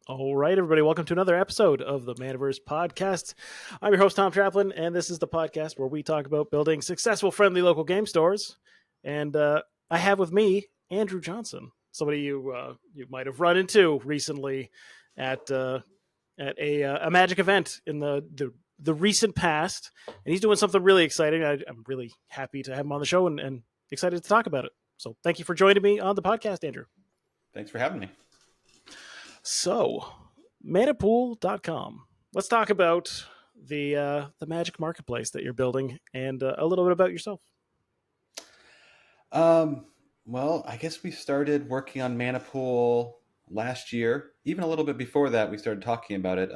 All right, everybody, welcome to another episode of the Manaverse podcast. I'm your host, Tom Traplin, and this is the podcast where we talk about building successful, friendly local game stores. And I have with me Andrew Johnson, somebody you might have run into recently at a Magic event in the recent past, and he's doing something really exciting. I'm really happy to have him on the show and excited to talk about it. So, thank you for joining me on the podcast, Andrew. Thanks for having me. So, Manapool.com. Let's talk about the Magic marketplace that you're building and a little bit about yourself. Well, I guess we started working on Manapool last year. Even a little bit before that, we started talking about it.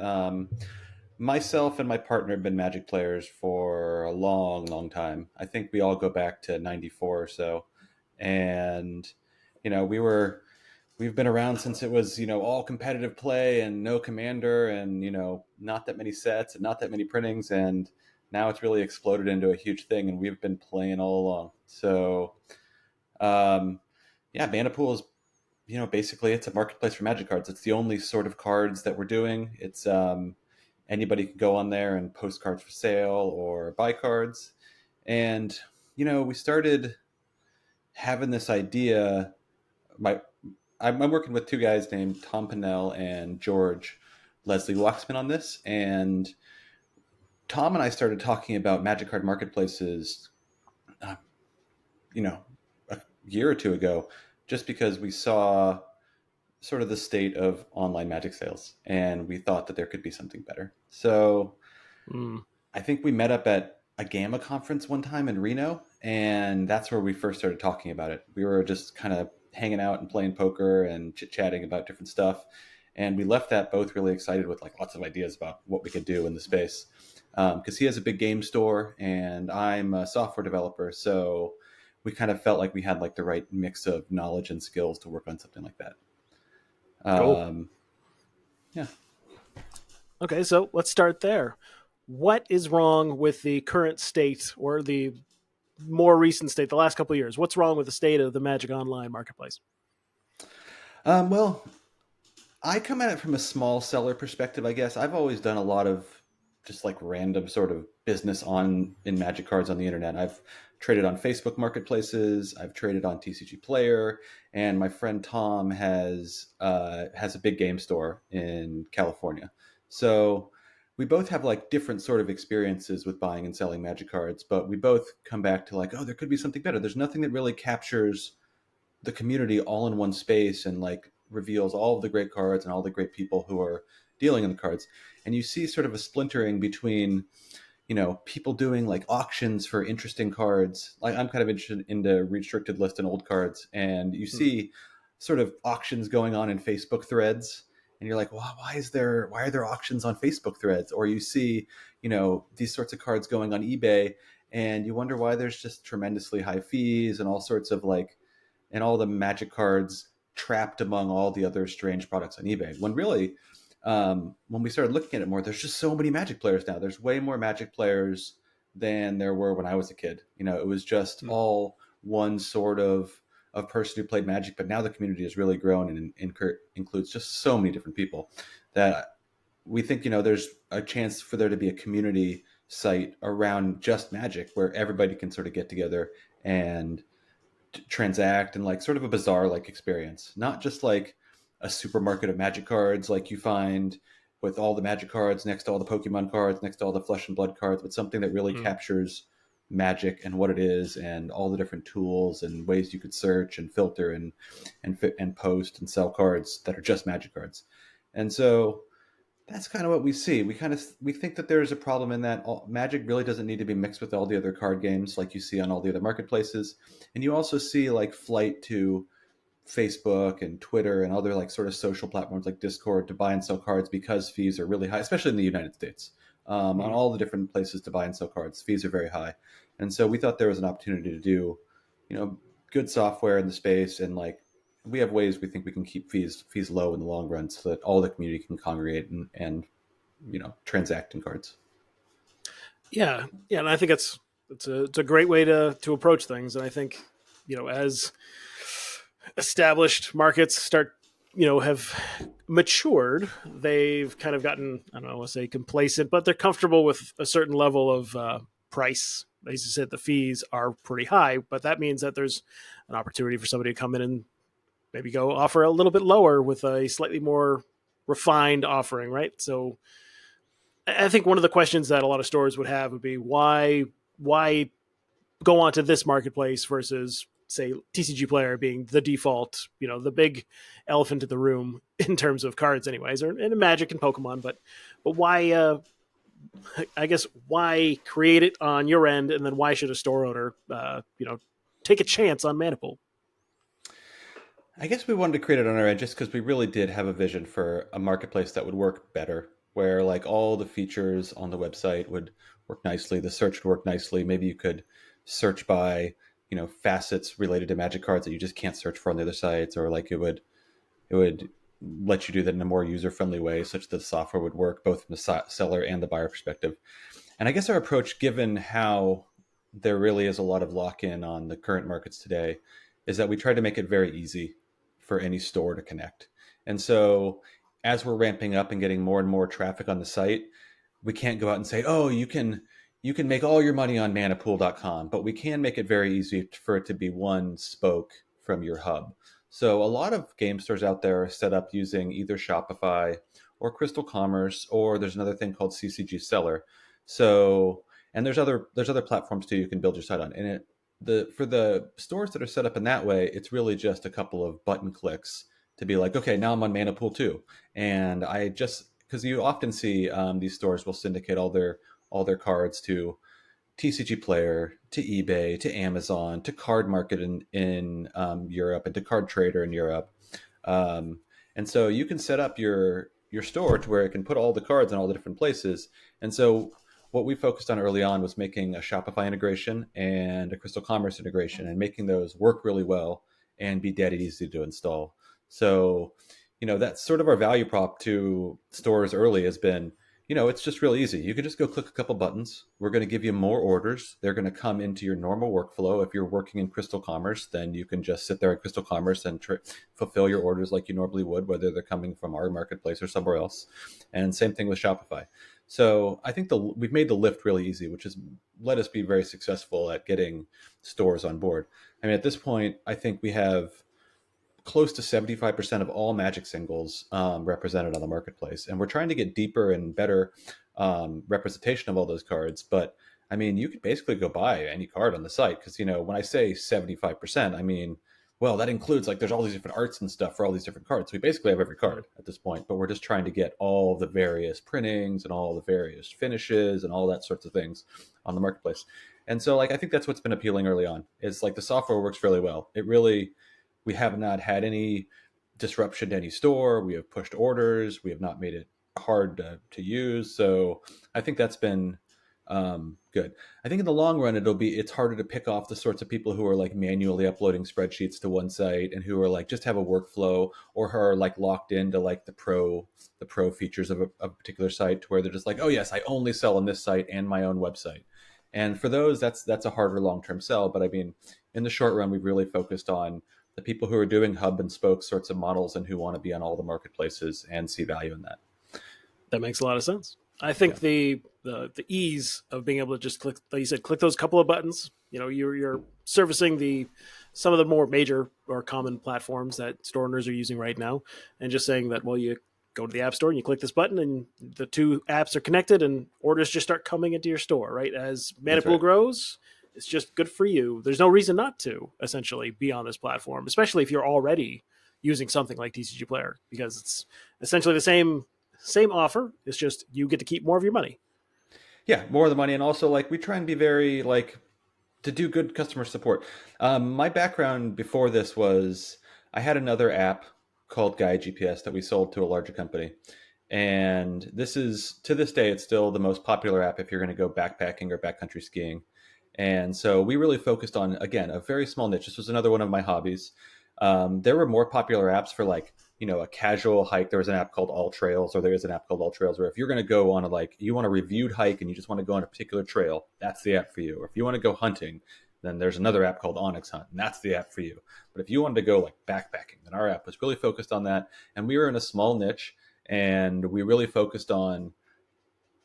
Myself and my partner have been Magic players for a long, long time. I think we all go back to 94 or so. And, we've been around since it was, all competitive play and no commander and, not that many sets and not that many printings. And now it's really exploded into a huge thing, and we've been playing all along. So, Manapool is, basically it's a marketplace for Magic cards. It's the only sort of cards that we're doing. It's anybody can go on there and post cards for sale or buy cards. And, we started having this idea. I'm working with two guys named Tom Pinnell and George Leslie Waxman on this. And Tom and I started talking about Magic card marketplaces, a year or two ago, just because we saw sort of the state of online Magic sales, and we thought that there could be something better. So I think we met up at a Gamma conference one time in Reno, and that's where we first started talking about it. We were just kind of hanging out and playing poker and chit-chatting about different stuff, and we left that both really excited with lots of ideas about what we could do in the space, because he has a big game store and I'm a software developer, so we kind of felt like we had the right mix of knowledge and skills to work on something like that. Cool. Yeah. Okay, so let's start there. What is wrong with the current state or the more recent state, the last couple of years? What's wrong with the state of the Magic Online marketplace? Well, I come at it from a small seller perspective, I guess. I've always done a lot of just random sort of business in Magic cards on the internet. I've traded on Facebook marketplaces. I've traded on TCG Player, and my friend Tom has a big game store in California. So we both have different sort of experiences with buying and selling Magic cards, but we both come back to there could be something better. There's nothing that really captures the community all in one space and reveals all of the great cards and all the great people who are dealing in the cards. And you see sort of a splintering between, people doing auctions for interesting cards. I'm kind of interested into restricted list and old cards. And you see sort of auctions going on in Facebook threads. And you're like, well, why are there auctions on Facebook threads? Or you see, these sorts of cards going on eBay, and you wonder why there's just tremendously high fees and all sorts of and all the Magic cards trapped among all the other strange products on eBay. When really, when we started looking at it more, there's just so many Magic players now. There's way more Magic players than there were when I was a kid. It was just all one sort of person who played Magic, but now the community has really grown and includes just so many different people that we think, there's a chance for there to be a community site around just Magic where everybody can sort of get together and transact and sort of a bazaar experience, not just a supermarket of Magic cards like you find with all the Magic cards next to all the Pokemon cards, next to all the Flesh and Blood cards, but something that really captures Magic and what it is and all the different tools and ways you could search and filter and post and sell cards that are just Magic cards. And so that's kind of what we see. We think that there's a problem in that Magic really doesn't need to be mixed with all the other card games like you see on all the other marketplaces. And you also see flight to Facebook and Twitter and other sort of social platforms like Discord to buy and sell cards because fees are really high, especially in the United States. On all the different places to buy and sell cards, fees are very high. And so we thought there was an opportunity to do, good software in the space, and we have ways we think we can keep fees low in the long run so that all the community can congregate and transact in cards. Yeah, and I think it's a great way to approach things. And I think as established markets start have matured. They've kind of gotten, I don't know, I want to say complacent, but they're comfortable with a certain level of price. As you said, the fees are pretty high, but that means that there's an opportunity for somebody to come in and maybe go offer a little bit lower with a slightly more refined offering, right? So I think one of the questions that a lot of stores would have would be why go onto this marketplace versus say TCG Player being the default, the big elephant in the room in terms of cards, anyways, or in Magic and Pokemon. But why? I guess why create it on your end, and then why should a store owner, take a chance on Manapool? I guess we wanted to create it on our end just because we really did have a vision for a marketplace that would work better, where like all the features on the website would work nicely, the search would work nicely. Maybe you could search by, facets related to Magic cards that you just can't search for on the other sites, or like it would let you do that in a more user friendly way, such that the software would work both from the seller and the buyer perspective. And I guess our approach, given how there really is a lot of lock in on the current markets today, is that we try to make it very easy for any store to connect. And so as we're ramping up and getting more and more traffic on the site, we can't go out and say, oh, you can make all your money on manapool.com, but we can make it very easy for it to be one spoke from your hub. So a lot of game stores out there are set up using either Shopify or Crystal Commerce, or there's another thing called CCG Seller. So, and there's other platforms too you can build your site on. And for the stores that are set up in that way, it's really just a couple of button clicks to be like, okay, now I'm on Manapool too. And I just, because you often see these stores will syndicate all their cards to TCG Player, to eBay, to Amazon, to Card Market in Europe, and to Card Trader in Europe. Um, and so you can set up your store to where it can put all the cards in all the different places. And so what we focused on early on was making a Shopify integration and a Crystal Commerce integration, and making those work really well and be dead easy to install. So, that's sort of our value prop to stores early has been, it's just real easy. You can just go click a couple buttons. We're going to give you more orders. They're going to come into your normal workflow. If you're working in Crystal Commerce, then you can just sit there in Crystal Commerce and fulfill your orders like you normally would, whether they're coming from our marketplace or somewhere else. And same thing with Shopify. So I think we've made the lift really easy, which has let us be very successful at getting stores on board. I mean, at this point, I think we have close to 75% of all Magic singles represented on the marketplace. And we're trying to get deeper and better representation of all those cards. But I mean, you could basically go buy any card on the site because, when I say 75%, I mean, well, that includes like there's all these different arts and stuff for all these different cards. We basically have every card at this point, but we're just trying to get all the various printings and all the various finishes and all that sorts of things on the marketplace. And so like I think that's what's been appealing early on is like the software works really well. We have not had any disruption to any store. We have pushed orders. We have not made it hard to use. So I think that's been good. I think in the long run, it's harder to pick off the sorts of people who are like manually uploading spreadsheets to one site and who are like just have a workflow or who are like locked into like the pro features of a particular site to where they're just like, oh yes, I only sell on this site and my own website. And for those, that's a harder long-term sell. But I mean, in the short run, we've really focused on the people who are doing hub and spoke sorts of models and who want to be on all the marketplaces and see value in that. That makes a lot of sense. I think the ease of being able to just click, like you said, click those couple of buttons. You're servicing some of the more major or common platforms that store owners are using right now, and just saying that, well, you go to the app store and you click this button, and the two apps are connected, and orders just start coming into your store. Right as Manapool grows, it's just good for you. There's no reason not to essentially be on this platform, especially if you're already using something like TCG Player, because it's essentially the same offer. It's just you get to keep more of your money. Yeah, more of the money, and also like we try and be very like to do good customer support. My background before this was I had another app called Guide GPS that we sold to a larger company, and this is to this day it's still the most popular app if you're going to go backpacking or backcountry skiing. And so we really focused on, again, a very small niche. This was another one of my hobbies. There were more popular apps for like, a casual hike. There was an app called All Trails, or there is an app called All Trails, where if you're going to go on you want a reviewed hike and you just want to go on a particular trail, that's the app for you. Or if you want to go hunting, then there's another app called Onyx Hunt, and that's the app for you. But if you wanted to go like backpacking, then our app was really focused on that. And we were in a small niche, and we really focused on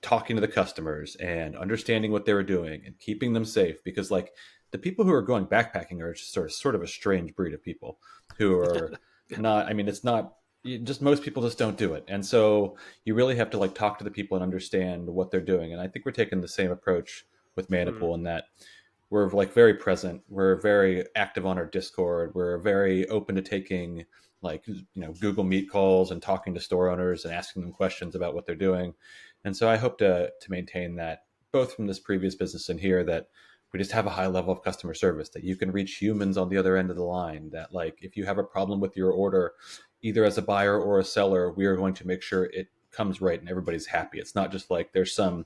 talking to the customers and understanding what they were doing and keeping them safe, because like the people who are going backpacking are just sort of a strange breed of people who are not, I mean, it's not just, most people just don't do it. And so you really have to like talk to the people and understand what they're doing. And I think we're taking the same approach with Manapool in that we're like very present. We're very active on our Discord. We're very open to taking like, Google Meet calls and talking to store owners and asking them questions about what they're doing. And so I hope to maintain that both from this previous business and here, that we just have a high level of customer service, that you can reach humans on the other end of the line, that like if you have a problem with your order, either as a buyer or a seller, we are going to make sure it comes right and everybody's happy. It's not just like there's some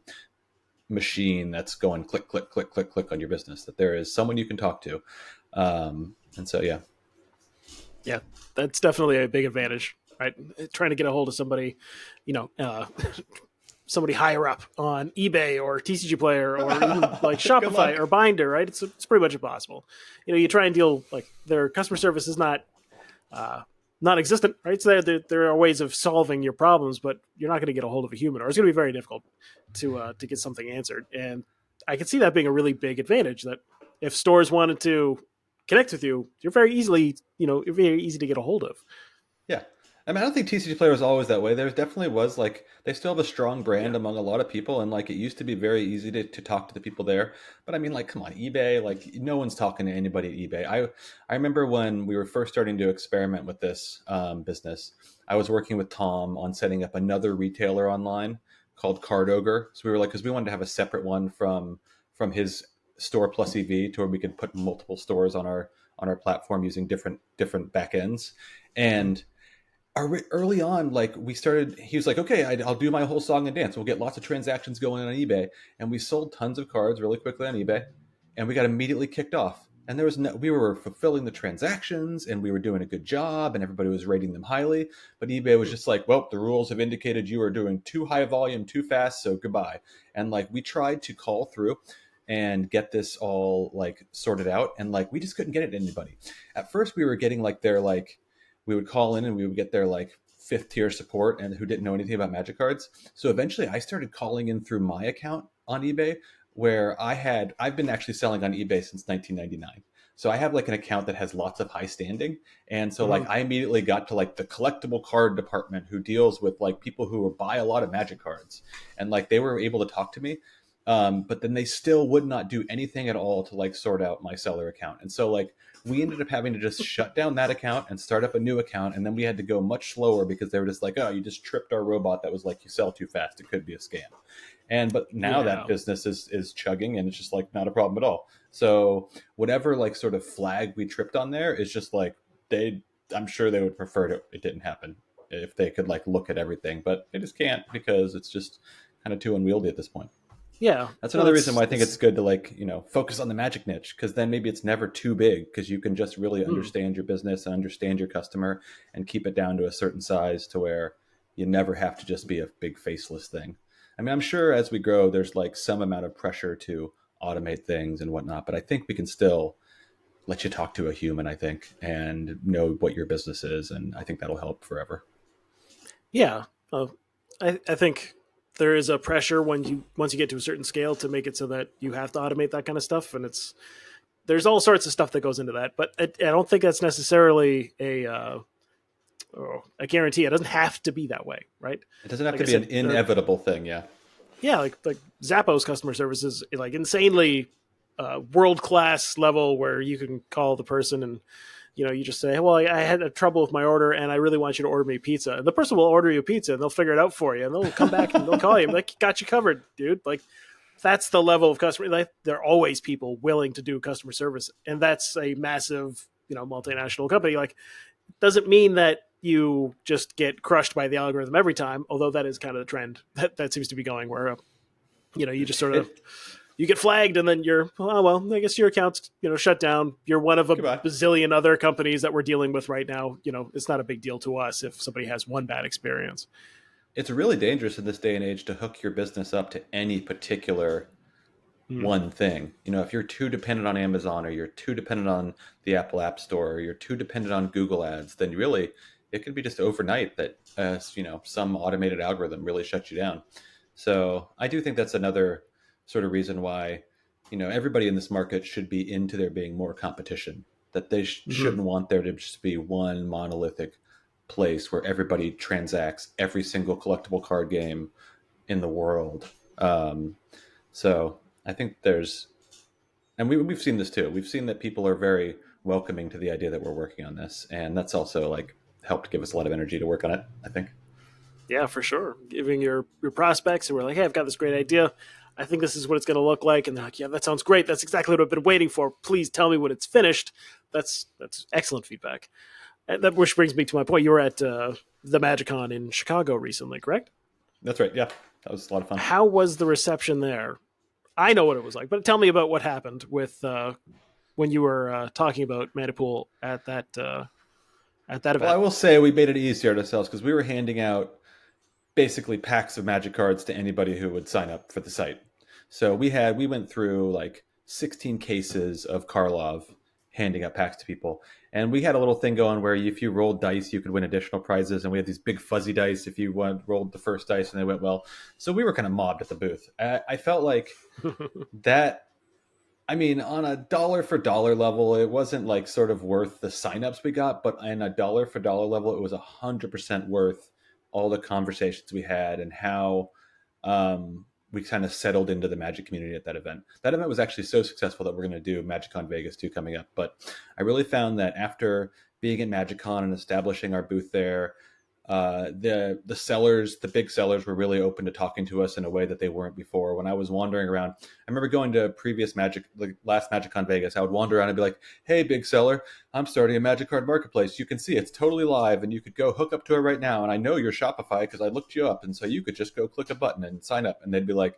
machine that's going click, click, click, click, click on your business, that there is someone you can talk to. And so, yeah. Yeah, that's definitely a big advantage, right? Trying to get a hold of somebody, somebody higher up on eBay or TCG Player or even like Shopify or Binder, right? It's pretty much impossible. You try and deal, like, their customer service is not non-existent, right? So there are ways of solving your problems, but you're not going to get a hold of a human, or it's going to be very difficult to get something answered. And I can see that being a really big advantage, that if stores wanted to connect with you, you're very easy to get a hold of. Yeah. I mean, I don't think TCG Player was always that way. There definitely was, like, they still have a strong brand among a lot of people. And like, it used to be very easy to talk to the people there. But I mean, like, come on, eBay, like no one's talking to anybody at eBay. I remember when we were first starting to experiment with this business, I was working with Tom on setting up another retailer online called Card Ogre. So we were like, because we wanted to have a separate one from his store plus EV, to where we could put multiple stores on our platform using different backends. And early on, like, he was like, okay, I'll do my whole song and dance. We'll get lots of transactions going on eBay. And we sold tons of cards really quickly on eBay, and we got immediately kicked off. And we were fulfilling the transactions, and we were doing a good job, and everybody was rating them highly. But eBay was just like, well, the rules have indicated you are doing too high volume, too fast, so goodbye. And like, we tried to call through and get this all like sorted out, and like, we just couldn't get it to anybody. At first we were getting like we would call in and we would get their like 5th tier support, and who didn't know anything about Magic cards. So eventually I started calling in through my account on eBay, where I've been actually selling on eBay since 1999. So I have like an account that has lots of high standing. And so like, I immediately got to like the collectible card department, who deals with like people who buy a lot of Magic cards. And like, they were able to talk to me. But then they still would not do anything at all to like sort out my seller account. And so like, we ended up having to just shut down that account and start up a new account. And then we had to go much slower, because they were just like, oh, you just tripped our robot that was like, you sell too fast, it could be a scam. But now that business is chugging, and it's just like not a problem at all. So whatever like sort of flag we tripped on there is just like, I'm sure they would prefer it didn't happen if they could like look at everything, but they just can't, because it's just kind of too unwieldy at this point. Yeah, that's another reason why I think it's good to like, focus on the Magic niche, because then maybe it's never too big, because you can just really understand your business and understand your customer and keep it down to a certain size, to where you never have to just be a big faceless thing. I mean, I'm sure as we grow, there's like some amount of pressure to automate things and whatnot, but I think we can still let you talk to a human, I think, and know what your business is. And I think that'll help forever. Yeah. I think there is a pressure once you get to a certain scale to make it so that you have to automate that kind of stuff, and there's all sorts of stuff that goes into that. But I don't think that's necessarily a guarantee. It doesn't have to be that way, right? It doesn't have to be an inevitable thing. Yeah. Yeah, like Zappos customer service is like insanely world class level, where you can call the person and you just say, well, I had a trouble with my order, and I really want you to order me pizza. And the person will order you pizza, and they'll figure it out for you, and they'll come back and they'll call you, like, got you covered, dude. Like, that's the level of customer. Like, there are always people willing to do customer service, and that's a massive, multinational company. Like, doesn't mean that you just get crushed by the algorithm every time, although that is kind of the trend that seems to be going, where you just sort of you get flagged, and then you're, oh, well, I guess your account's, shut down. You're one of a bazillion other companies that we're dealing with right now. It's not a big deal to us if somebody has one bad experience. It's really dangerous in this day and age to hook your business up to any particular one thing. If you're too dependent on Amazon, or you're too dependent on the Apple App Store, or you're too dependent on Google Ads, then really it could be just overnight that some automated algorithm really shuts you down. So I do think that's another sort of reason why everybody in this market should be into there being more competition. That they shouldn't want there to just be one monolithic place where everybody transacts every single collectible card game in the world. So I think and we've seen this too. We've seen that people are very welcoming to the idea that we're working on this, and that's also like helped give us a lot of energy to work on it, I think. Yeah, for sure. Giving your prospects, and we're like, hey, I've got this great idea. I think this is what it's going to look like, and they're like, yeah, that sounds great. That's exactly what I've been waiting for. Please tell me when it's finished. That's excellent feedback. And that which brings me to my point. You were at the Magicon in Chicago recently, correct? That's right. Yeah, that was a lot of fun. How was the reception there? I know what it was like, but tell me about what happened with when you were talking about Manapool at that Well, I event. will say we made it easier on ourselves because we were handing out basically packs of magic cards to anybody who would sign up for the site. So we went through like 16 cases of Karlov, handing out packs to people. And we had a little thing going where if you rolled dice, you could win additional prizes. And we had these big fuzzy dice if you rolled the first dice and they went well. So we were kind of mobbed at the booth. I felt like that. I mean, on a dollar for dollar level, it wasn't like sort of worth the signups we got, but on a dollar for dollar level, it was 100% worth all the conversations we had and how we kind of settled into the Magic community at that event. That event was actually so successful that we're going to do Magicon Vegas 2 coming up. But I really found that after being at Magicon and establishing our booth there, the sellers, the big sellers, were really open to talking to us in a way that they weren't before. When I was wandering around, I remember going to previous Magic, like last Magicon Vegas, I would wander around and be like, "Hey, big seller, I'm starting a Magic Card Marketplace. You can see it's totally live, and you could go hook up to it right now. And I know you're Shopify because I looked you up, and so you could just go click a button and sign up." And they'd be like,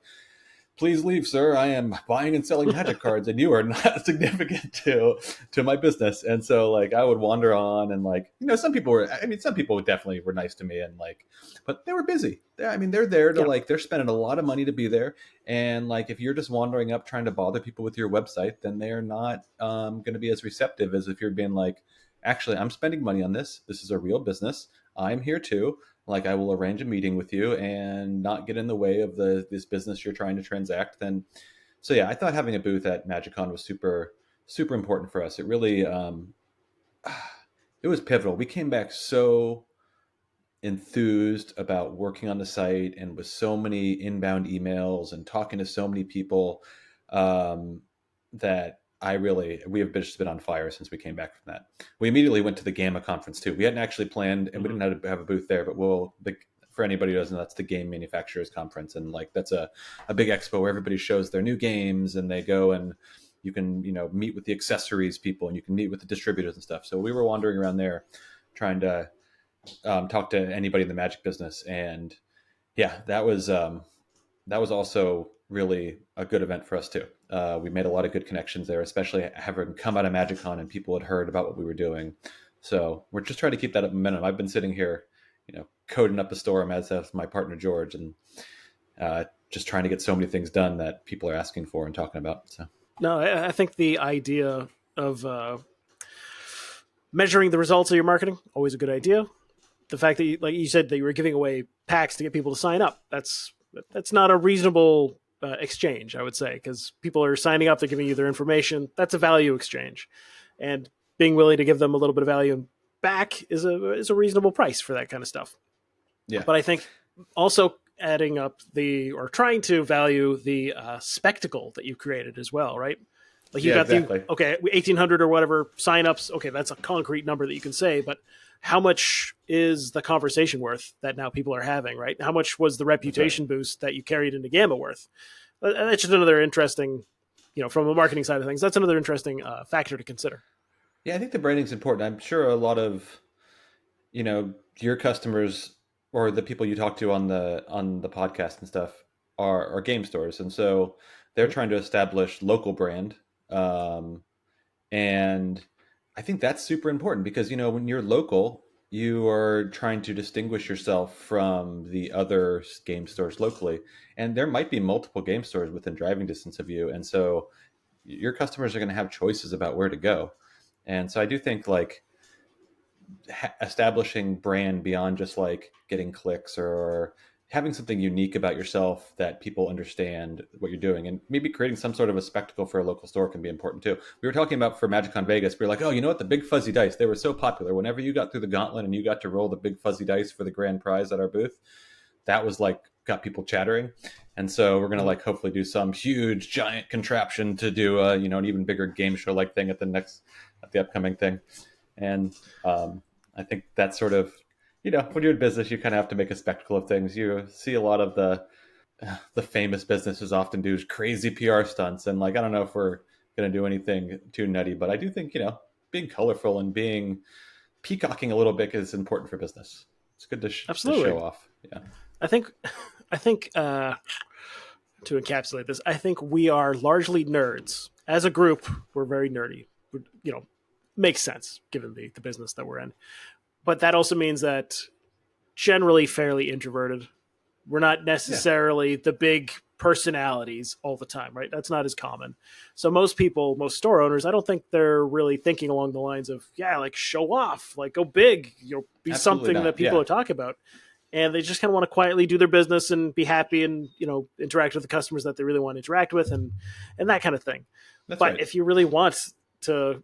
"Please leave, sir. I am buying and selling Magic cards, and you are not significant to my business." And so, like, I would wander on, and like, some people were. I mean, some people definitely were nice to me, and like, but they were busy. I mean, they're there to Yeah. like, they're spending a lot of money to be there, and like, if you're just wandering up trying to bother people with your website, then they're not going to be as receptive as if you're being like, "Actually, I'm spending money on this. This is a real business. I'm here too. Like, I will arrange a meeting with you and not get in the way of this business you're trying to transact." Then so yeah, I thought having a booth at Magicon was super super important for us. It really it was pivotal. We came back so enthused about working on the site, and with so many inbound emails and talking to so many people, um, that we have just been on fire since we came back from that. We immediately went to the Gamma conference too. We hadn't actually planned, and we Mhm. didn't have a booth there, but for anybody who doesn't know, that's the Game Manufacturers Conference, and like that's a big expo where everybody shows their new games, and they go and you can meet with the accessories people, and you can meet with the distributors and stuff. So we were wandering around there trying to talk to anybody in the Magic business, and yeah, that was also really a good event for us too. We made a lot of good connections there, especially having come out of MagicCon and people had heard about what we were doing. So we're just trying to keep that up momentum. I've been sitting here, coding up the store as has my partner George, and just trying to get so many things done that people are asking for and talking about. So No, I think the idea of measuring the results of your marketing always a good idea. The fact that, like you said, that you were giving away packs to get people to sign up, that's not a reasonable exchange, I would say, because people are signing up, they're giving you their information. That's a value exchange, and being willing to give them a little bit of value back is a reasonable price for that kind of stuff. yeah, But I think also adding up the or trying to value the spectacle that you created as well, right? Like you yeah, got the exactly. okay 1,800 or whatever signups. Okay, that's a concrete number that you can say, but how much is the conversation worth that now people are having, right? How much was the That's right. reputation boost that you carried into Gamma worth? And that's just another interesting, from a marketing side of things, that's another interesting factor to consider. Yeah, I think the branding's important. I'm sure a lot of your customers or the people you talk to on the podcast and stuff are game stores, and so they're Mhm. trying to establish local brand. um, and I think that's super important because when you're local, you are trying to distinguish yourself from the other game stores locally. And there might be multiple game stores within driving distance of you. And so your customers are going to have choices about where to go. And so I do think like establishing brand beyond just like getting clicks or having something unique about yourself that people understand what you're doing, and maybe creating some sort of a spectacle for a local store can be important too. We were talking about for Magicon Vegas, we were like, oh, you know what, the big fuzzy dice, they were so popular. Whenever you got through the gauntlet and you got to roll the big fuzzy dice for the grand prize at our booth, that was like got people chattering. And so we're going to like hopefully do some huge giant contraption to do a, you know, an even bigger game show like thing at the upcoming thing. And I think that's sort of, you know, when you're in business, you kind of have to make a spectacle of things. You see a lot of the famous businesses often do crazy PR stunts, and like I don't know if we're going to do anything too nutty, but I do think, you know, being colorful and being peacocking a little bit is important for business. It's good to Absolutely. show off. Yeah, I think to encapsulate this, I think we are largely nerds. As a group, we're very nerdy. You know, makes sense given the business that we're in. But that also means that generally fairly introverted. We're not necessarily the big personalities all the time, right? That's not as common. So most people, most store owners, I don't think they're really thinking along the lines of, yeah, like show off, like go big, you know, be absolutely something not. that people Yeah, are talking about. And they just kind of want to quietly do their business and be happy and, you know, interact with the customers that they really want to interact with and that kind of thing. that's But right. if you really want to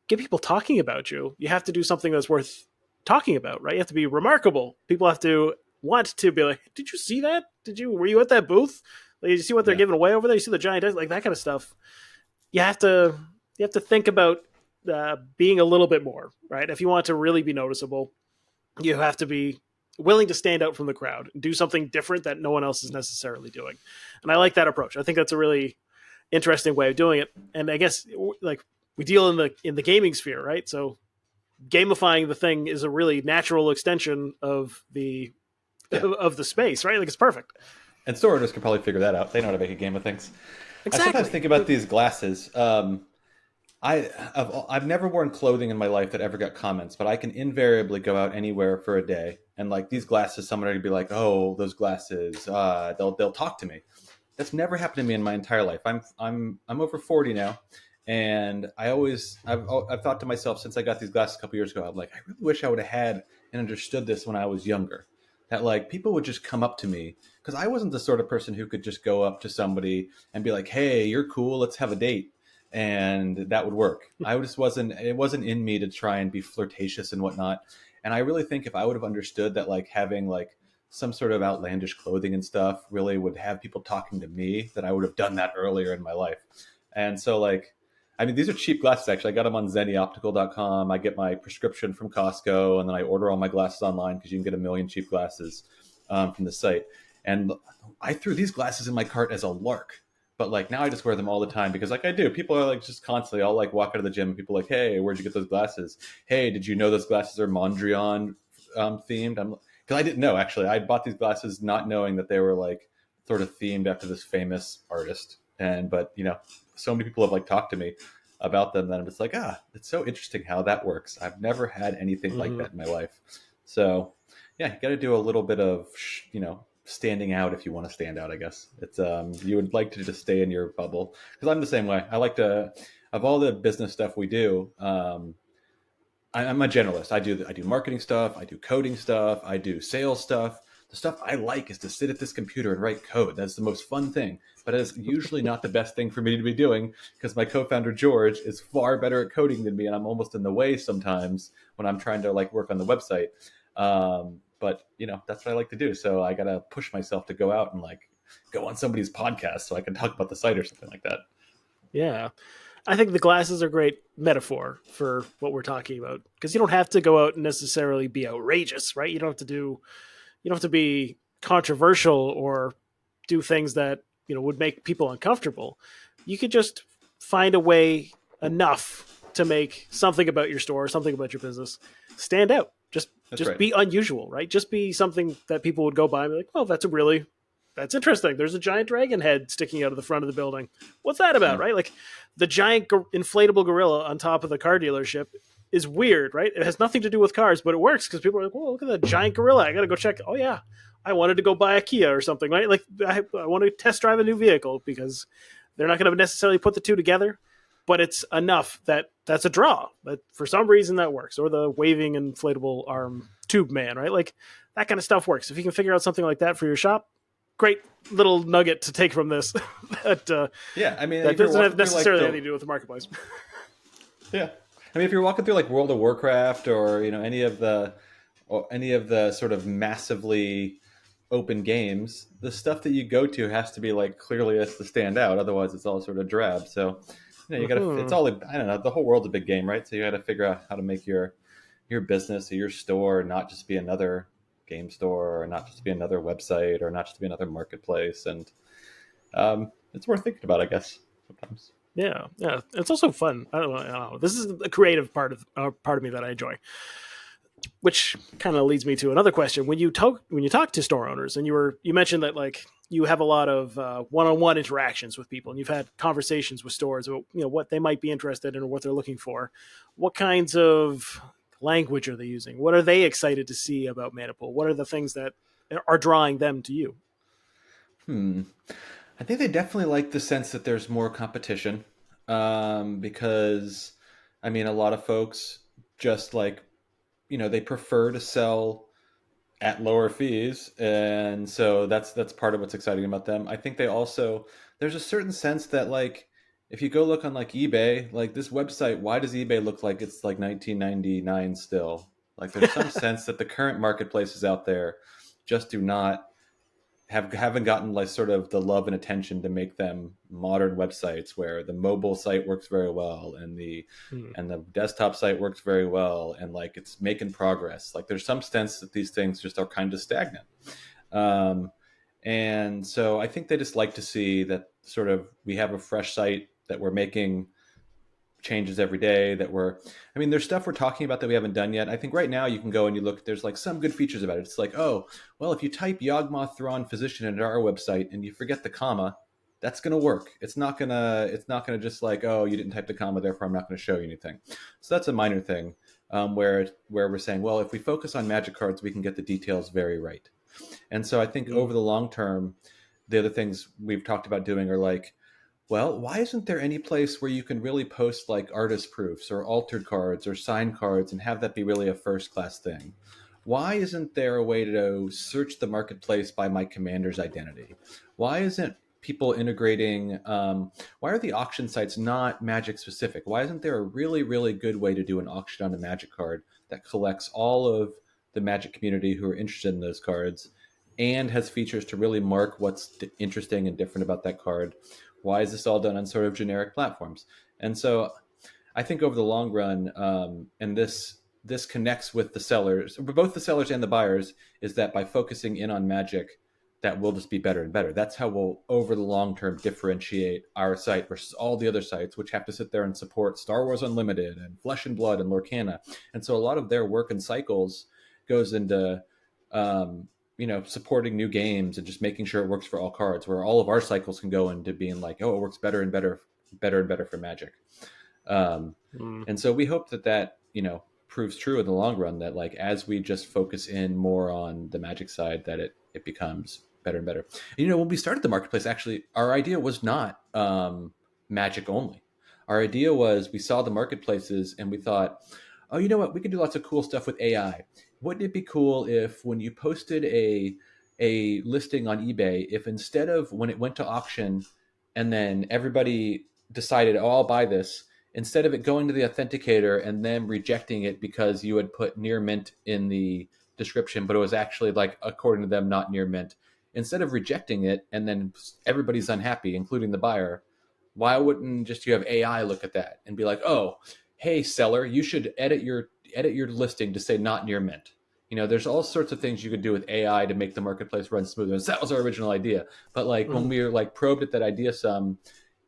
get people talking about you, you have to do something that's worth talking about, right? You have to be remarkable. People have to want to be like, did you see that? Were you at that booth? Like, did you see what they're Yeah, giving away over there? You see the giant, like that kind of stuff. You have to, think about being a little bit more, right? If you want to really be noticeable, you have to be willing to stand out from the crowd and do something different that no one else is necessarily doing. And I like that approach. I think that's a really interesting way of doing it. And I guess like we deal in the gaming sphere, right? So gamifying the thing is a really natural extension of the yeah. of the space, right? Like it's perfect. And store owners can probably figure that out. They know how to make a game of things. I sometimes Exactly. think about these glasses. I've never worn clothing in my life that ever got comments, but I can invariably go out anywhere for a day, and like these glasses, someone would be like, "Oh, those glasses." They'll talk to me. That's never happened to me in my entire life. I'm over 40 now, and I've thought to myself since I got these glasses a couple years ago, I'm like, I really wish I would have had and understood this when I was younger. That like people would just come up to me because I wasn't the sort of person who could just go up to somebody and be like, "Hey, you're cool. Let's have a date." And that would work. I just wasn't. It wasn't in me to try and be flirtatious and whatnot. And I really think if I would have understood that, like having like some sort of outlandish clothing and stuff really would have people talking to me, that I would have done that earlier in my life. And so, like, I mean, these are cheap glasses. Actually, I got them on ZennyOptical.com. I get my prescription from Costco, and then I order all my glasses online because you can get a million cheap glasses from the site. And I threw these glasses in my cart as a lark, but like now I just wear them all the time because like I do. People are like just constantly. I'll like walk out of the gym and people are like, "Hey, where'd you get those glasses? Hey, did you know those glasses are Mondrian themed?" I'm because I didn't know actually. I bought these glasses not knowing that they were like sort of themed after this famous artist. And but you know, so many people have like talked to me about them that I'm just like, it's so interesting how that works. I've never had anything like Mm-hmm. that in my life. So yeah, you got to do a little bit of you know standing out if you want to stand out. I guess it's you would like to just stay in your bubble because I'm the same way. I like to of all the business stuff we do. I'm a generalist. I do marketing stuff. I do coding stuff. I do sales stuff. The stuff I like is to sit at this computer and write code. That's the most fun thing. But it's usually not the best thing for me to be doing because my co-founder George is far better at coding than me, and I'm almost in the way sometimes when I'm trying to like work on the website. But you know that's what I like to do. So I gotta push myself to go out and like go on somebody's podcast so I can talk about the site or something like that. Yeah. I think the glasses are a great metaphor for what we're talking about because you don't have to go out and necessarily be outrageous, right? You don't have to be controversial or do things that, you know, would make people uncomfortable. You could just find a way enough to make something about your store, something about your business stand out. That's Just right. be unusual, right? Just be something that people would go by and be like, "Oh, that's interesting. There's a giant dragon head sticking out of the front of the building. What's that about?" Mm. Right? Like the giant inflatable gorilla on top of the car dealership. is weird, right? It has nothing to do with cars, but it works because people are like, "Whoa, look at that giant gorilla! I got to go check." Oh yeah, I wanted to go buy a Kia or something, right? Like I want to test drive a new vehicle because they're not going to necessarily put the two together, but it's enough that that's a draw. But for some reason that works. Or the waving inflatable arm tube man, right? Like that kind of stuff works. If you can figure out something like that for your shop, great little nugget to take from this. that Yeah, I mean, that if you're doesn't have walking through like necessarily the anything to do with the marketplace. yeah, I mean, if you're walking through like World of Warcraft or any of the sort of massively open games, the stuff that you go to has to be like clearly has to stand out. Otherwise, it's all sort of drab. So, you got to. It's Mm-hmm. all I don't know. The whole world's a big game, right? So you got to figure out how to make your business or your store not just be another game store or not just be another website or not just be another marketplace. And it's worth thinking about, I guess, sometimes. Yeah, yeah. It's also fun. I don't know. This is the creative part of me that I enjoy. Which kind of leads me to another question. When you talk to store owners, and you mentioned that like you have a lot of one-on-one interactions with people, and you've had conversations with stores about what they might be interested in or what they're looking for. What kinds of language are they using? What are they excited to see about Manapool? What are the things that are drawing them to you? Hmm. I think they definitely like the sense that there's more competition, because, I mean, a lot of folks just like, they prefer to sell at lower fees, and so that's part of what's exciting about them. I think they also there's a certain sense that like if you go look on like eBay, like this website, why does eBay look like it's like 1999 still? Like there's some sense that the current marketplaces out there just do not haven't gotten like sort of the love and attention to make them modern websites where the mobile site works very well and Hmm. the desktop site works very well and like it's making progress. Like there's some sense that these things just are kind of stagnant. um, and so I think they just like to see that sort of we have a fresh site that we're making changes every day that we're I mean there's stuff we're talking about that we haven't done yet. I think right now you can go and you look, there's like some good features about it. It's like, oh well, if you type Yawgmoth Thrawn physician into our website and you forget the comma, that's going to work. It's not gonna just like, oh, you didn't type the comma, therefore I'm not going to show you anything. So that's a minor thing, where we're saying, well, if we focus on magic cards we can get the details very right. And so I think Hmm. over the long term, the other things we've talked about doing are like, well, why isn't there any place where you can really post like artist proofs or altered cards or signed cards and have that be really a first class thing? Why isn't there a way to search the marketplace by my commander's identity? Why isn't people integrating? Why are the auction sites not Magic specific? Why isn't there a really, really good way to do an auction on a Magic card that collects all of the Magic community who are interested in those cards and has features to really mark what's interesting and different about that card? Why is this all done on sort of generic platforms? And so I think over the long run, and this connects with the sellers, both the sellers and the buyers, is that by focusing in on Magic, that will just be better and better. That's how we'll, over the long term, differentiate our site versus all the other sites, which have to sit there and support Star Wars Unlimited and Flesh and Blood and Lorcana. And so a lot of their work and cycles goes into supporting new games and just making sure it works for all cards, where all of our cycles can go into being like, oh, it works better and better, better and better for Magic. Um, Hmm. and so we hope that proves true in the long run, that like as we just focus in more on the Magic side, that it becomes better and better. And, when we started the marketplace, actually, our idea was not Magic only. Our idea was we saw the marketplaces and we thought, oh, you know what? We can do lots of cool stuff with AI. Wouldn't it be cool if when you posted a listing on eBay, if instead of when it went to auction and then everybody decided, oh, I'll buy this, instead of it going to the authenticator and then rejecting it because you had put near mint in the description, but it was actually like, according to them, not near mint. Instead of rejecting it and then everybody's unhappy, including the buyer, why wouldn't just you have AI look at that and be like, oh, hey seller, you should edit your listing to say not near mint. There's all sorts of things you could do with AI to make the marketplace run smoother. And that was our original idea. But like when Hmm. we were like probed at that idea some,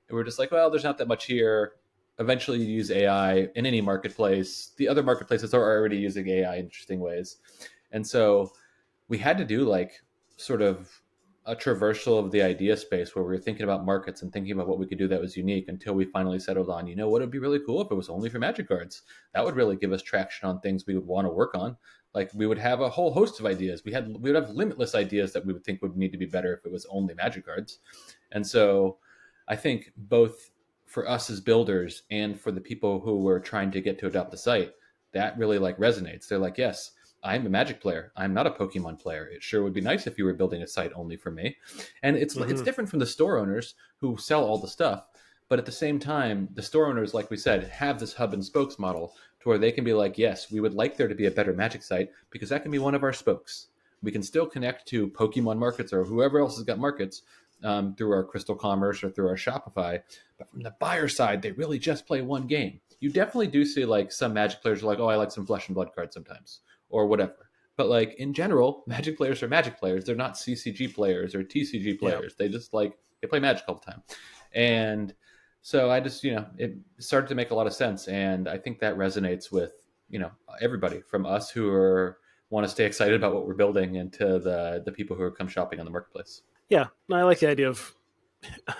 we were just like, well, there's not that much here. Eventually you use AI in any marketplace. The other marketplaces are already using AI in interesting ways. And so we had to do like sort of a traversal of the idea space where we were thinking about markets and thinking about what we could do that was unique until we finally settled on, you know, what would be really cool if it was only for Magic cards. That would really give us traction on things we would want to work on. Like we would have a whole host of ideas. We would have limitless ideas that we would think would need to be better if it was only Magic cards. And so I think both for us as builders and for the people who were trying to get to adopt the site, that really like resonates. They're like, yes, I'm a Magic player. I'm not a Pokemon player. It sure would be nice if you were building a site only for me. And it's different from the store owners who sell all the stuff. But at the same time, the store owners, like we said, have this hub and spokes model to where they can be like, yes, we would like there to be a better Magic site because that can be one of our spokes. We can still connect to Pokemon markets or whoever else has got markets through our Crystal Commerce or through our Shopify. But from the buyer side, they really just play one game. You definitely do see like some Magic players are like, oh, I like some Flesh and Blood cards sometimes or whatever. But like in general, Magic players are Magic players. They're not CCG players or TCG players. Yeah. They play Magic all the time. And so I just, it started to make a lot of sense. And I think that resonates with, everybody from us who want to stay excited about what we're building and to the people who come shopping on the marketplace. Yeah, I like the idea of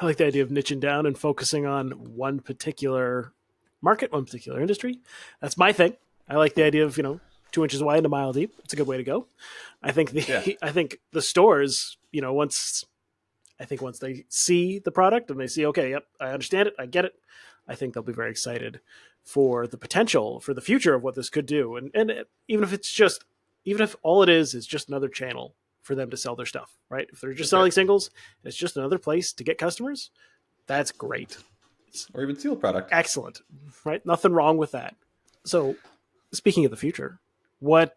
niching down and focusing on one particular market, one particular industry. That's my thing. I like the idea of 2 inches wide and a mile deep. It's a good way to go. I think the stores, once they see the product and they see, okay, yep, I understand it, I get it, I think they'll be very excited for the potential, for the future of what this could do. And even if all it is just another channel for them to sell their stuff, right? If they're just selling singles, it's just another place to get customers. That's great. Or even sealed product. Excellent, right? Nothing wrong with that. So, speaking of the future, what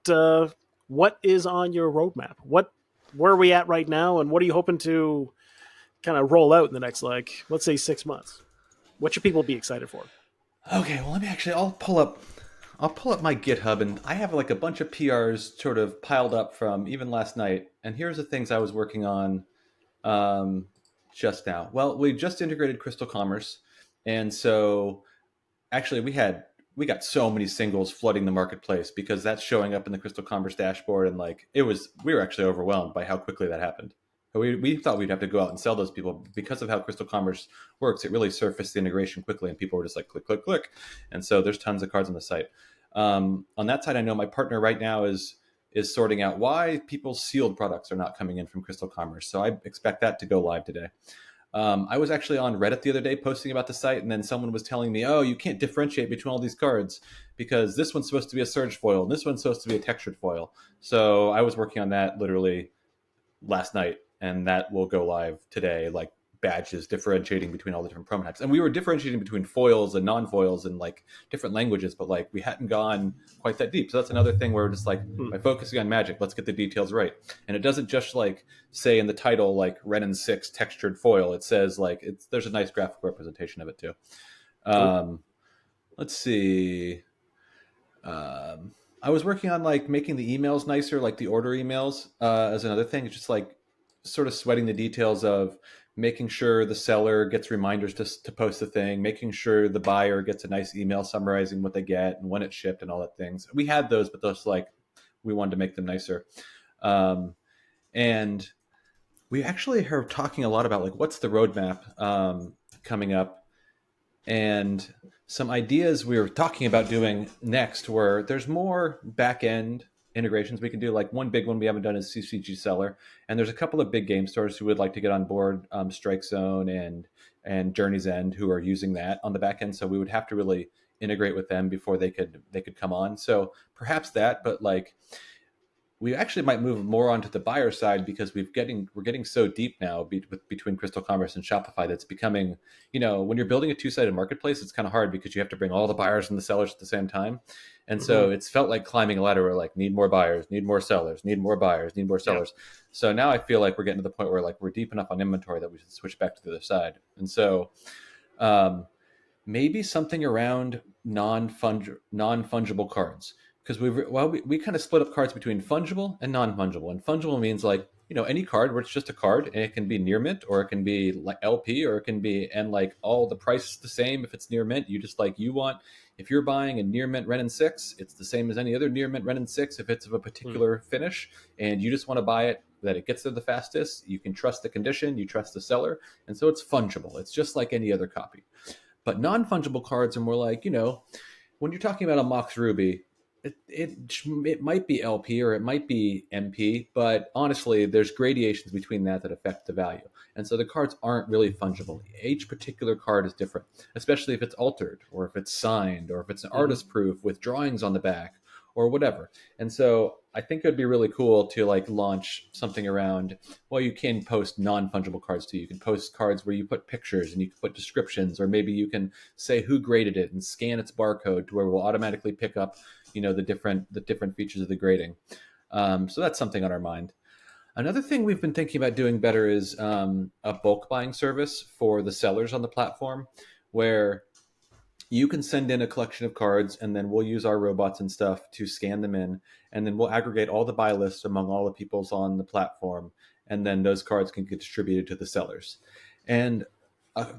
is on your roadmap? Where are we at right now, and what are you hoping to kind of roll out in the next, let's say 6 months? What should people be excited for? Okay, well, I'll pull up my GitHub, and I have like a bunch of PRs sort of piled up from even last night. And here's the things I was working on just now. Well, we just integrated Crystal Commerce, and so actually we got so many singles flooding the marketplace because that's showing up in the Crystal Commerce dashboard, and we were actually overwhelmed by how quickly that happened. We thought we'd have to go out and sell those people because of how Crystal Commerce works. It really surfaced the integration quickly, and people were just like click, click, click. And so there's tons of cards on the site. On that side, I know my partner right now is sorting out why people's sealed products are not coming in from Crystal Commerce. So I expect that to go live today. I was actually on Reddit the other day posting about the site, and then someone was telling me, oh, you can't differentiate between all these cards because this one's supposed to be a surge foil and this one's supposed to be a textured foil. So I was working on that literally last night, and that will go live today, like badges differentiating between all the different promo types. And we were differentiating between foils and non-foils and like different languages, but like we hadn't gone quite that deep. So that's another thing where we're just like, by focusing on Magic, let's get the details right. And it doesn't just like say in the title, like Renin 6 textured foil. It says like, there's a nice graphical representation of it too. Let's see. I was working on like making the emails nicer, like the order emails as another thing. It's just like sort of sweating the details of making sure the seller gets reminders to post the thing, making sure the buyer gets a nice email summarizing what they get and when it's shipped and all that things. We had those, but those we wanted to make them nicer. And we actually are talking a lot about like what's the roadmap coming up, and some ideas we were talking about doing next where there's more back end integrations we can do. Like one big one we haven't done is CCG Seller, and there's a couple of big game stores who would like to get on board, Strike Zone and Journey's End, who are using that on the back end. So we would have to really integrate with them before they could come on. So perhaps that, but like we actually might move more onto the buyer side because we're getting so deep now between Crystal Commerce and Shopify that's becoming, when you're building a two-sided marketplace, it's kind of hard because you have to bring all the buyers and the sellers at the same time. And so it's felt like climbing a ladder where like need more buyers, need more sellers, need more buyers, need more sellers. Yeah. So now I feel like we're getting to the point where like we're deep enough on inventory that we should switch back to the other side. And so maybe something around non-fungible cards. Because we kind of split up cards between fungible and non-fungible. And fungible means like, any card where it's just a card and it can be near mint or it can be like LP or it can be, and like all the price is the same if it's near mint. You just like, if you're buying a near mint Renin 6, it's the same as any other near mint Renin 6 if it's of a particular finish, and you just want to buy it that it gets there the fastest. You can trust the condition, you trust the seller, and so it's fungible. It's just like any other copy. But non-fungible cards are more like, when you're talking about a Mox Ruby, it might be LP or it might be MP, but honestly, there's gradations between that affect the value. And so the cards aren't really fungible. Each particular card is different, especially if it's altered or if it's signed or if it's an artist proof with drawings on the back or whatever. And so I think it would be really cool to like launch something around, well, you can post non-fungible cards too. You can post cards where you put pictures and you can put descriptions, or maybe you can say who graded it and scan its barcode to where we'll automatically pick up, the different features of the grading. So that's something on our mind. Another thing we've been thinking about doing better is a bulk buying service for the sellers on the platform, where you can send in a collection of cards and then we'll use our robots and stuff to scan them in, and then we'll aggregate all the buy lists among all the people's on the platform, and then those cards can get distributed to the sellers. And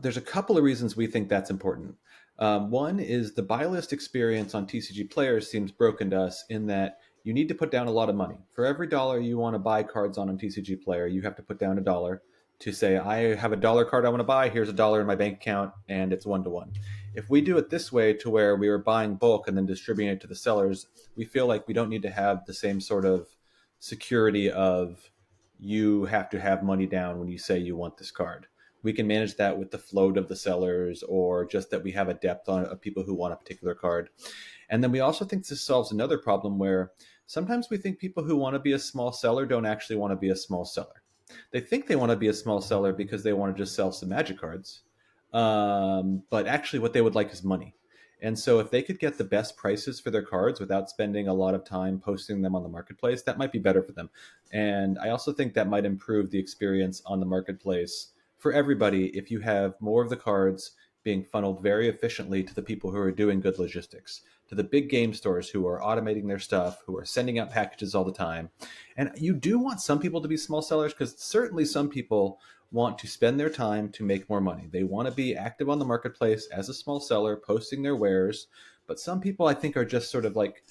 there's a couple of reasons we think that's important. One is the buy list experience on TCG Players seems broken to us in that you need to put down a lot of money. For every dollar you want to buy cards on TCG Player, you have to put down $1 to say, I have $1 card I want to buy, here's $1 in my bank account, and it's 1-to-1. If we do it this way, to where we are buying bulk and then distributing it to the sellers, we feel like we don't need to have the same sort of security of you have to have money down when you say you want this card. We can manage that with the float of the sellers, or just that we have a depth of people who want a particular card. And then we also think this solves another problem where sometimes we think people who want to be a small seller don't actually want to be a small seller. They think they want to be a small seller because they want to just sell some Magic cards. But actually what they would like is money. And so if they could get the best prices for their cards without spending a lot of time posting them on the marketplace, that might be better for them. And I also think that might improve the experience on the marketplace for everybody if you have more of the cards being funneled very efficiently to the people who are doing good logistics, to the big game stores who are automating their stuff, who are sending out packages all the time. And you do want some people to be small sellers, because certainly some people want to spend their time to make more money. They want to be active on the marketplace as a small seller, posting their wares. But some people, I think, are just sort of like,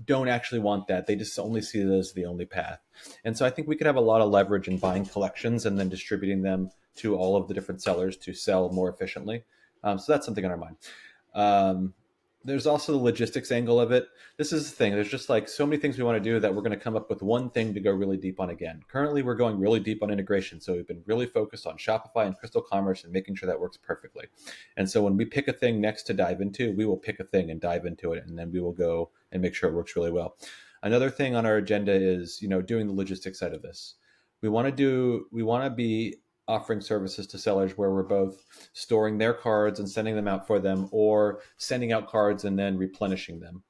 don't actually want that. They just only see it as the only path. And so I think we could have a lot of leverage in buying collections and then distributing them to all of the different sellers to sell more efficiently. So that's something on our mind. There's also the logistics angle of it. This is the thing. There's just like so many things we want to do that we're going to come up with one thing to go really deep on again. Currently, we're going really deep on integration. So we've been really focused on Shopify and Crystal Commerce and making sure that works perfectly. And so when we pick a thing next to dive into, we will pick a thing and dive into it. And then we will go and make sure it works really well. Another thing on our agenda is, doing the logistics side of this. We want to be offering services to sellers where we're both storing their cards and sending them out for them, or sending out cards and then replenishing them.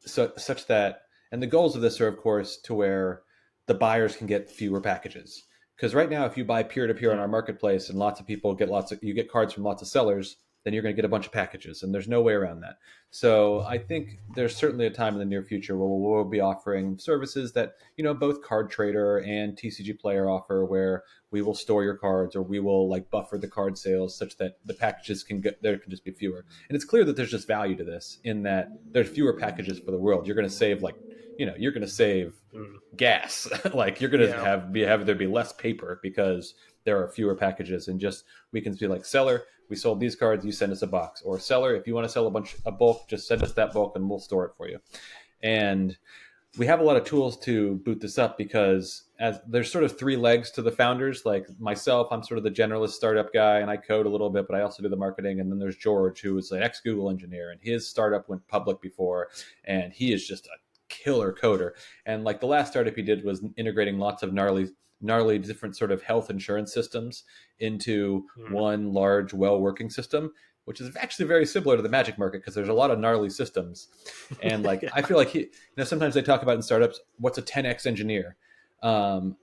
Such that, and the goals of this are, of course, to where the buyers can get fewer packages. Because right now, if you buy peer-to-peer on our marketplace and lots of people you get cards from lots of sellers, then you're going to get a bunch of packages, and there's no way around that. So I think there's certainly a time in the near future where we'll be offering services that, both Card Trader and TCG Player offer, where we will store your cards, or we will like buffer the card sales such that the packages there can just be fewer. And it's clear that there's just value to this in that there's fewer packages for the world. You're going to save you're going to save gas. Like you're going to have there be less paper because there are fewer packages, and just we can be like, seller, we sold these cards, you send us a box. Or seller, if you want to sell a bulk, just send us that bulk and we'll store it for you. And we have a lot of tools to boot this up, because as there's sort of three legs to the founders. Like myself, I'm sort of the generalist startup guy and I code a little bit, but I also do the marketing. And then there's George, who is an ex-Google engineer, and his startup went public before, and he is just a killer coder. And like the last startup he did was integrating lots of gnarly different sort of health insurance systems into one large, well-working system, which is actually very similar to the Magic market, because there's a lot of gnarly systems. And like, I feel like sometimes they talk about in startups, what's a 10x engineer? Not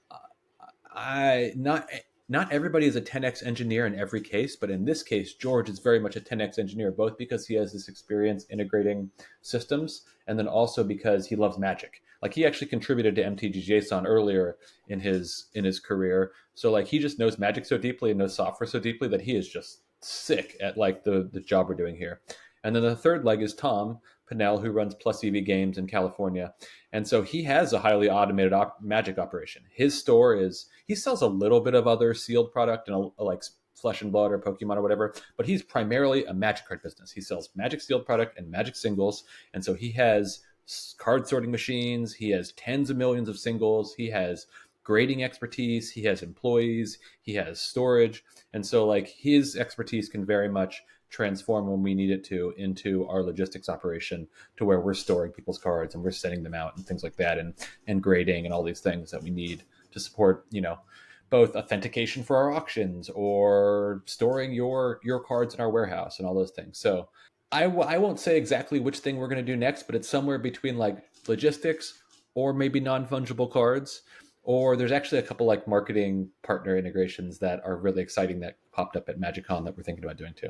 everybody is a 10x engineer in every case, but in this case, George is very much a 10x engineer, both because he has this experience integrating systems, and then also because he loves Magic. Like he actually contributed to MTG.json earlier in his career. So like he just knows Magic so deeply and knows software so deeply that he is just sick at like the job we're doing here. And then the third leg is Tom, Pinnell, who runs Plus EV Games in California. And so he has a highly automated Magic operation. His store he sells a little bit of other sealed product and like Flesh and Blood or Pokemon or whatever, but he's primarily a Magic card business. He sells Magic sealed product and Magic singles. And so he has card sorting machines. He has tens of millions of singles. He has grading expertise. He has employees. He has storage. And so like his expertise can very much transform when we need it to into our logistics operation, to where we're storing people's cards and we're sending them out and things like that, and grading and all these things that we need to support, both authentication for our auctions or storing your cards in our warehouse and all those things. So I won't say exactly which thing we're going to do next, but it's somewhere between like logistics or maybe non-fungible cards. Or there's actually a couple like marketing partner integrations that are really exciting that popped up at Magicon that we're thinking about doing too.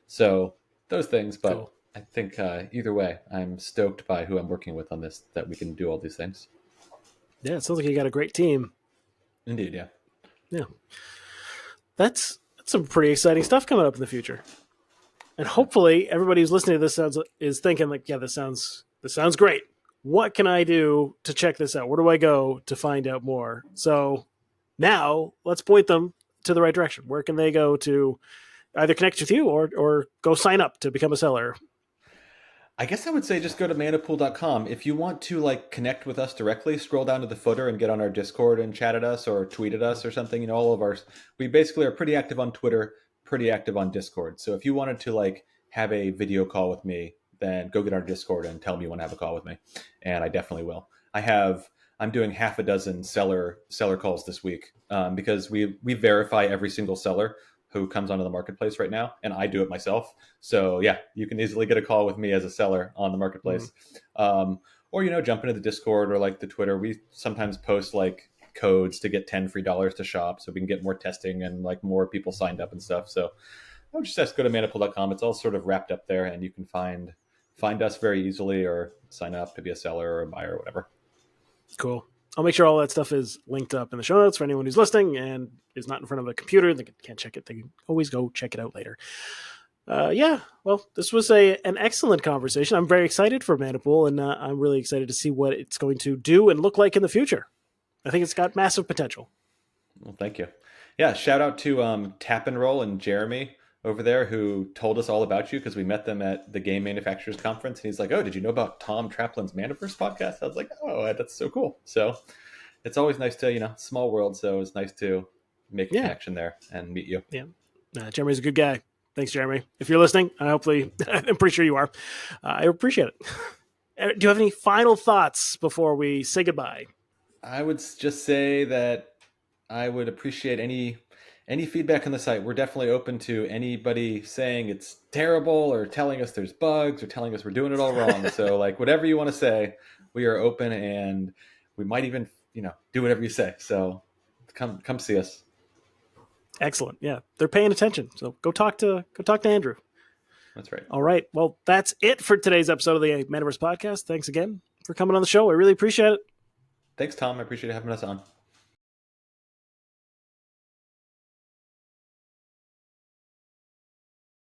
So those things, but cool. I think either way, I'm stoked by who I'm working with on this, that we can do all these things. Yeah, it sounds like you got a great team. Indeed, yeah. Yeah. That's some pretty exciting stuff coming up in the future. And hopefully everybody who's listening to this is thinking like, yeah, this sounds great. What can I do to check this out? Where do I go to find out more? So now let's point them to the right direction. Where can they go to either connect with you or go sign up to become a seller? I guess I would say just go to manapool.com. If you want to like connect with us directly, scroll down to the footer and get on our Discord and chat at us or tweet at us or something. We basically are pretty active on Twitter, pretty active on Discord. So if you wanted to like have a video call with me, then go get our Discord and tell me you want to have a call with me. And I definitely will. I'm doing half a dozen seller calls this week because we verify every single seller who comes onto the marketplace right now, and I do it myself. So yeah, you can easily get a call with me as a seller on the marketplace. Or, jump into the Discord or like the Twitter. We sometimes post like codes to get 10 free dollars to shop so we can get more testing and like more people signed up and stuff. So I would just go to manapool.com. It's all sort of wrapped up there, and you can find us very easily or sign up to be a seller or a buyer or whatever. Cool. I'll make sure all that stuff is linked up in the show notes for anyone who's listening and is not in front of a computer. They can't check it. They can always go check it out later. Yeah, well, this was an excellent conversation. I'm very excited for Manapool, and I'm really excited to see what it's going to do and look like in the future. I think it's got massive potential. Well, thank you. Yeah, shout out to Tap and Roll and Jeremy over there, who told us all about you because we met them at the Game Manufacturers Conference. And he's like, oh, did you know about Tom Traplin's Manaverse podcast? I was like, oh, that's so cool. So it's always nice to, small world. So it's nice to make a connection there and meet you. Yeah. Jeremy's a good guy. Thanks, Jeremy. If you're listening, hopefully, I'm pretty sure you are. I appreciate it. Do you have any final thoughts before we say goodbye? I would just say that I would appreciate any feedback on the site. We're definitely open to anybody saying it's terrible or telling us there's bugs or telling us we're doing it all wrong. So like whatever you want to say, we are open, and we might even, do whatever you say. So come see us. Excellent. Yeah. They're paying attention. So go talk to Andrew. That's right. All right. Well, that's it for today's episode of the Manaverse podcast. Thanks again for coming on the show. I really appreciate it. Thanks, Tom. I appreciate having us on.